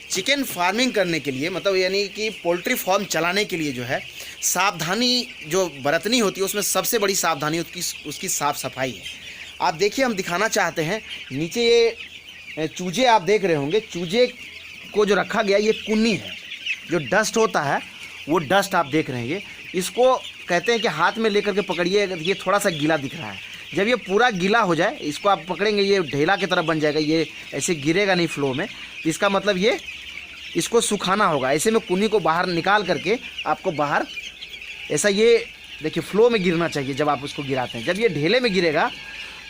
Chicken farming करने के लिए, मतलब यानी कि पोल्ट्री फार्म चलाने के लिए जो है सावधानी जो बरतनी होती है, उसमें सबसे बड़ी सावधानी उसकी साफ़ सफाई है। आप देखिए, हम दिखाना चाहते हैं नीचे ये चूजे आप देख रहे होंगे। चूजे को जो रखा गया ये कुन्नी है, जो डस्ट होता है वो डस्ट आप देख रहे हैं। इसको कहते हैं कि हाथ में लेकर के पकड़िए, ये थोड़ा सा गीला दिख रहा है। जब ये पूरा गीला हो जाए, इसको आप पकड़ेंगे, ये ढेला की तरफ बन जाएगा, ये ऐसे गिरेगा नहीं फ्लो में। इसका मतलब ये इसको सुखाना होगा। ऐसे में कुन्नी को बाहर निकाल करके आपको बाहर ऐसा, ये देखिए फ्लो में गिरना चाहिए जब आप उसको गिराते हैं। जब ये ढेले में गिरेगा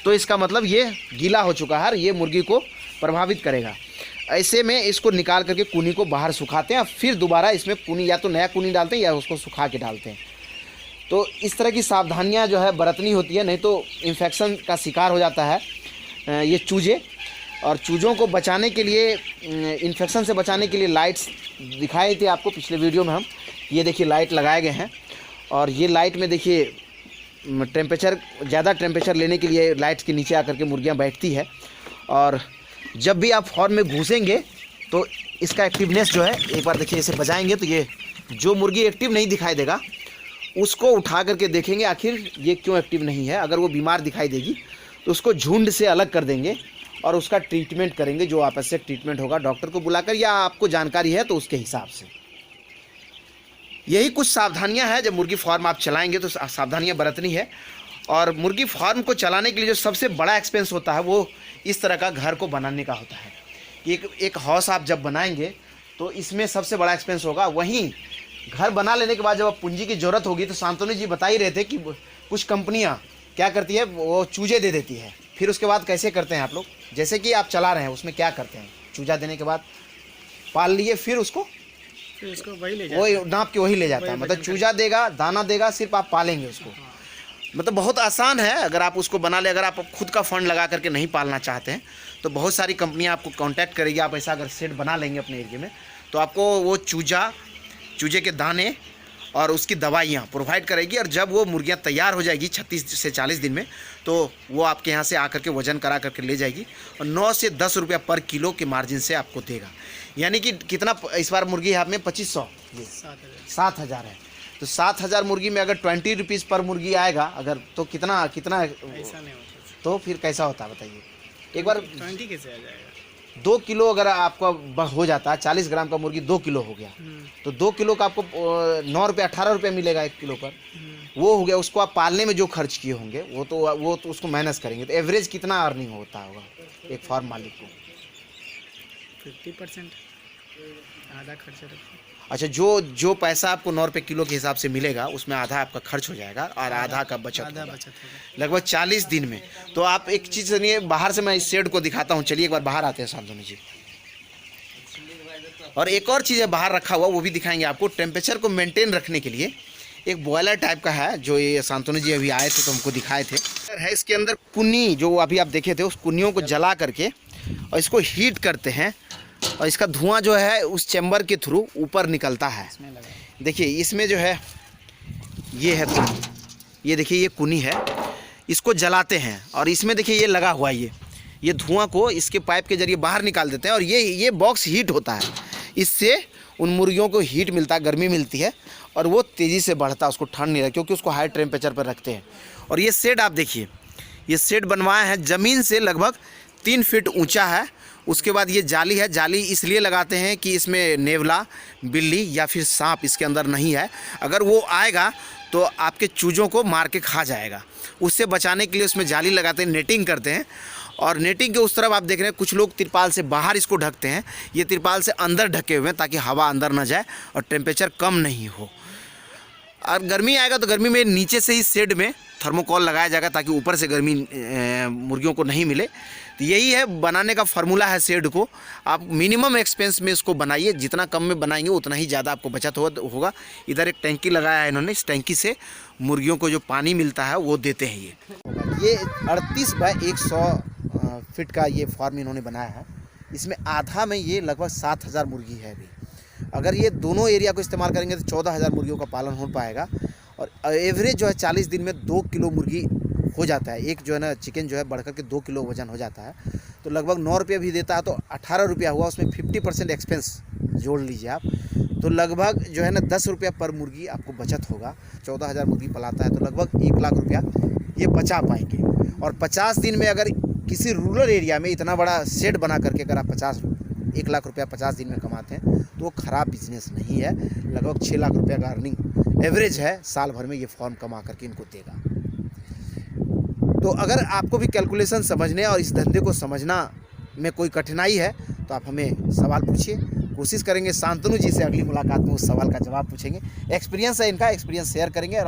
तो इसका मतलब ये गीला हो चुका है, ये मुर्गी को प्रभावित करेगा। ऐसे में इसको निकाल करके कुन्नी को बाहर सुखाते हैं, फिर दोबारा इसमें कुन्नी, या तो नया कुन्नी डालते हैं या उसको सुखा के डालते हैं। तो इस तरह की सावधानियां जो है बरतनी होती है, नहीं तो इन्फेक्शन का शिकार हो जाता है ये चूजे। और चूज़ों को बचाने के लिए, इन्फेक्शन से बचाने के लिए लाइट्स दिखाए थे आपको पिछले वीडियो में हम। ये देखिए लाइट लगाए गए हैं, और ये लाइट में देखिए टेम्परेचर, ज़्यादा टेम्परेचर लेने के लिए लाइट्स के नीचे आकर के मुर्गियाँ बैठती है। और जब भी आप फार्म में घुसेंगे तो इसका एक्टिवनेस जो है, एक बार देखिए इसे बजाएंगे तो ये जो मुर्गी एक्टिव नहीं दिखाई देगा उसको उठा करके देखेंगे आखिर ये क्यों एक्टिव नहीं है। अगर वो बीमार दिखाई देगी तो उसको झुंड से अलग कर देंगे और उसका ट्रीटमेंट करेंगे, जो आवश्यक ट्रीटमेंट होगा डॉक्टर को बुलाकर, या आपको जानकारी है तो उसके हिसाब से। यही कुछ सावधानियां हैं, जब मुर्गी फार्म आप चलाएंगे तो सावधानियां बरतनी है। और मुर्गी फार्म को चलाने के लिए जो सबसे बड़ा एक्सपेंस होता है वो इस तरह का घर को बनाने का होता है। एक हाउस आप जब बनाएंगे तो इसमें सबसे बड़ा एक्सपेंस होगा। वहीं घर बना लेने के बाद जब आप पूंजी की ज़रूरत होगी, तो शांतनु जी बता ही रहे थे कि कुछ कंपनियाँ क्या करती है, वो चूजे दे देती है। फिर उसके बाद कैसे करते हैं आप लोग, जैसे कि आप चला रहे हैं उसमें क्या करते हैं, चूजा देने के बाद पाल लिए, फिर उसको वही नाप के वही ले जाता है। मतलब चूजा देगा, दाना देगा, सिर्फ आप पालेंगे उसको। मतलब बहुत आसान है अगर आप उसको बना ले। अगर आप खुद का फंड लगा करके नहीं पालना चाहते हैं तो बहुत सारी कंपनियां आपको कांटेक्ट करेगी। आप ऐसा अगर सेट बना लेंगे अपने एरिया में तो आपको वो चूजे के दाने और उसकी दवाइयाँ प्रोवाइड करेगी। और जब वो मुर्गियाँ तैयार हो जाएगी 36 से 40 दिन में, तो वो आपके यहाँ से आकर के वज़न करा करके ले जाएगी और 9 से 10 रुपया पर किलो के मार्जिन से आपको देगा। यानी कि कितना, इस बार मुर्गी है आप में 2500, 7,000 है। तो 7,000 मुर्गी में अगर 20 रुपीज़ पर मुर्गी आएगा अगर, तो कितना ऐसा नहीं होता। तो फिर कैसा होता है बताइए एक बार। 20 कैसे आ जाएगा? 2 किलो अगर आपका हो जाता है, 40 ग्राम का मुर्गी 2 किलो हो गया, तो 2 किलो का आपको 9 रुपये 18 रुपये मिलेगा 1 किलो पर। वो हो गया। उसको आप पालने में जो खर्च किए होंगे वो तो उसको माइनस करेंगे, तो एवरेज कितना अर्निंग होता होगा एक फार्म मालिक को? 50% आधा खर्चा रखो। अच्छा, जो पैसा आपको 9 रुपये किलो के हिसाब से मिलेगा उसमें आधा आपका खर्च हो जाएगा और आधा का बचत होगा लगभग 40 दिन में। तो आप एक चीज़ सुनिए, बाहर से मैं इस शेड को दिखाता हूँ। चलिए एक बार बाहर आते हैं शांतनु जी। और एक और चीज़ है बाहर रखा हुआ, वो भी दिखाएंगे आपको। टेम्परेचर को मेंटेन रखने के लिए एक बॉयलर टाइप का है, जो ये शांतनु जी अभी आए थे तो हमको दिखाए थे। है इसके अंदर कुन्नी, जो अभी आप देखे थे, उस कुन्नियों को जला करके और इसको हीट करते हैं, और इसका धुआं जो है उस चैम्बर के थ्रू ऊपर निकलता है। देखिए इसमें जो है ये है, ये देखिए ये कुन्नी है, इसको जलाते हैं और इसमें देखिए ये लगा हुआ है, ये धुआं को इसके पाइप के जरिए बाहर निकाल देते हैं। और ये बॉक्स हीट होता है, इससे उन मुर्गियों को हीट मिलता है, गर्मी मिलती है और वो तेज़ी से बढ़ता है, उसको ठंड नहीं लगती, क्योंकि उसको हाई टेम्परेचर पर रखते हैं। और ये शेड आप देखिए, ये शेड बनवाया है ज़मीन से लगभग 3 फीट ऊंचा है। उसके बाद ये जाली है। जाली इसलिए लगाते हैं कि इसमें नेवला, बिल्ली या फिर सांप इसके अंदर नहीं है। अगर वो आएगा तो आपके चूज़ों को मार के खा जाएगा। उससे बचाने के लिए उसमें जाली लगाते हैं, नेटिंग करते हैं। और नेटिंग के उस तरफ आप देख रहे हैं कुछ लोग तिरपाल से बाहर इसको ढकते हैं, ये तिरपाल से अंदर ढके हुए हैं ताकि हवा अंदर ना जाए और टेम्परेचर कम नहीं हो। और गर्मी आएगा तो गर्मी में नीचे से ही शेड में थर्मोकॉल लगाया जाएगा ताकि ऊपर से गर्मी मुर्गियों को नहीं मिले। तो यही है बनाने का फार्मूला है शेड को। आप मिनिमम एक्सपेंस में इसको बनाइए, जितना कम में बनाएंगे उतना ही ज़्यादा आपको बचत होगा। इधर एक टैंकी लगाया है इन्होंने, इस टैंकी से मुर्गियों को जो पानी मिलता है वो देते हैं। ये 38 बाय 100 फीट का ये फार्म इन्होंने बनाया है। इसमें आधा में ये लगभग 7,000 मुर्गी है अभी। अगर ये दोनों एरिया को इस्तेमाल करेंगे तो 14,000 मुर्गियों का पालन हो पाएगा। और एवरेज जो है 40 दिन में 2 किलो मुर्गी हो जाता है, एक जो है ना चिकन जो है बढ़कर के 2 किलो वजन हो जाता है, तो लगभग 9 रुपये भी देता है, तो 18 रुपया हुआ, उसमें 50% एक्सपेंस जोड़ लीजिए आप, तो लगभग जो है ना 10 रुपया पर मुर्गी आपको बचत होगा। 14,000 मुर्गी पलाता है तो लगभग 1 लाख रुपया ये बचा पाएंगे। और 50 दिन में अगर किसी रूरल एरिया में इतना बड़ा शेड बना करके अगर आप 1 लाख रुपया 50 दिन में कमाते हैं तो वो ख़राब बिजनेस नहीं है। लगभग 6 लाख रुपया का अर्निंग एवरेज है साल भर में, ये फॉर्म कमा करके इनको देगा। तो अगर आपको भी कैलकुलेशन समझने और इस धंधे को समझना में कोई कठिनाई है तो आप हमें सवाल पूछिए, कोशिश करेंगे शांतनु जी से अगली मुलाकात में उस सवाल का जवाब पूछेंगे। एक्सपीरियंस है इनका, एक्सपीरियंस शेयर करेंगे और